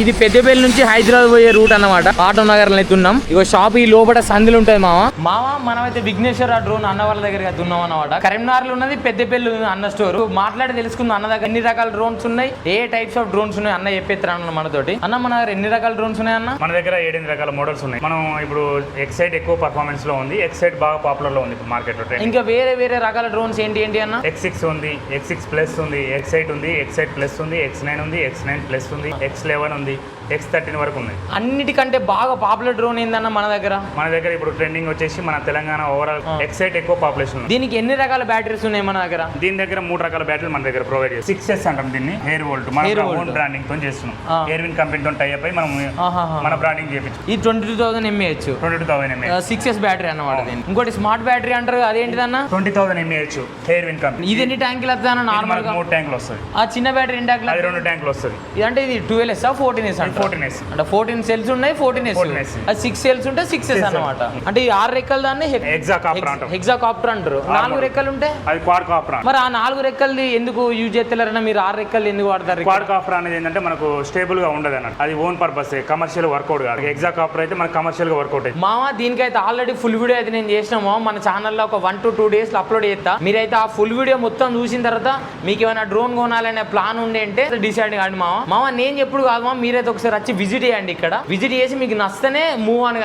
ఇది పెద్దపల్లి నుంచి హైదరాబాద్ పోయే రూట్ అన్నమాట. ఆటో నగర్ అయితే ఉన్నాం. ఇగో షాప్ ఈ లోపల సందులు ఉంటాయి మామ మనమైతే విఘ్నేశ్వర డ్రోన్ అన్న వాళ్ళ దగ్గర ఉన్నాం అన్నమాట. కరీంనగర్ లో ఉన్నది పెద్దపల్లి అన్న స్టోర్. మాట్లాడి తెలుసుకుందాం అన్న దగ్గర ఎన్ని రకాల డ్రోన్స్ ఉన్నాయి, ఏ టైప్స్ ఆఫ్ డ్రోన్స్ ఉన్నాయి అన్న చెప్పేస్తాను మనతోటి. అన్న మన దగ్గర ఎన్ని రకాల డ్రోన్స్ ఉన్నాయి అన్న? మన దగ్గర 7 రకాల మోడల్స్ ఉన్నాయి. మనం ఇప్పుడు ఎక్సైట్ ఎక్కువ పర్ఫార్మెన్స్ లో ఉంది. ఎక్సైట్ బాగా పాపులర్ లో ఉంది మార్కెట్ లో. ఇంకా వేరే రకాల డ్రోన్స్ ఏంటి అన్న? X6 ఉంది, X6 ప్లస్ ఉంది, ఎక్సైట్ ఉంది, ఎక్సైట్ ప్లస్ ఉంది, X9 ఉంది, X9 ప్లస్ ఉంది, X11 ఉంది, X13 వరకు ఉన్నాయి. అన్నిటికంటే బాగా పాపులర్ డ్రోన్ ఏందన్న మన దగ్గర? మన దగ్గర ఇప్పుడు ట్రెండింగ్ వచ్చేసి మన తెలంగాణ ఓవరాల్ ఎక్సైట్ ఎక్కువ పాపులేషన్ ఉంది. దీనికి ఎన్ని రకాల బ్యాటరీస్ ఉన్నాయి మన దగ్గర? దీని దగ్గర 3 రకాల బ్యాటరీలు మన దగ్గర ప్రొవైడ్ చేస్తాం. 6S అంటాం దీన్ని. హెయిర్ వోల్ట్ మన ఓన్ బ్రాండింగ్ తో చేస్తున్నాం. ఎయిర్విన్ కంపెనీతో టై అప్ అయి మనం మన బ్రాండింగ్ చేయించాం. ఈ 22,000 mAh 22,000 mAh 6S బ్యాటరీ అన్నమాట. ఇంకోటి స్మార్ట్ బ్యాటరీ అంటారు, అదేంటిదన్న? 20,000 mAh ఎయిర్విన్ కంపెనీ. ఇది ఎన్ని ట్యాంకులు వస్తాయన్న? నార్మల్ గా 3 ట్యాంకులు వస్తుంది. ఆ చిన్న బ్యాటరీ ఎన్ని ట్యాంకులు? అది 2 ట్యాంకులు వస్తుంది. ఇదంటే ఇది 12S 14S అంటే 14S అంటే 14 సెల్స్ ఉన్నాయి, 14S అది 6 సెల్స్ ఉంటే 6S అన్నమాట. అంటే ఈ 6 రెక్కలు దాన్ని హెక్సాకాప్టర్ అంటారు. 4 రెక్కలు ఉంటే అది క్వాడ్ కాప్టర్. మరి ఆ 4 రెక్కలు ఎందుకు యూజ్ చేస్తారన్న మీరు? 6 రెక్కలు ఎందుకు వాడతారు? క్వాడ్ కాప్టర్ అనేది ఏంటంటే మనకు స్టేబుల్ గా ఉండదు అన్నట్టు. అది ఓన్ పర్పస్, కమర్షియల్ వర్కౌట్ కాదు. హెక్సాకాప్టర్ అయితే మనకు కమర్షియల్ గా వర్కౌట్ అవుతుంది. మామ దీనికైతే ఆల్రెడీ ఫుల్ వీడియో అయితే నేను చేసినాము. మన ఛానల్లో ఒక 1 to 2 days లో అప్లోడ్ చేస్తా. మీరైతే ఆ ఫుల్ వీడియో మొత్తం చూసిన తర్వాత మీకు ఏమైనా డ్రోన్ కొనాలనే ప్లాన్ ఉండే అంటే డిసైడ్ కాండి మామ. నేను ఎప్పుడు కాదు మామ, మీరైతే ఒకసారి వచ్చి విజిట్ చేయండి. ఇక్కడ విజిట్ చేసి మీకు నచ్చితేనే మూవ్ అని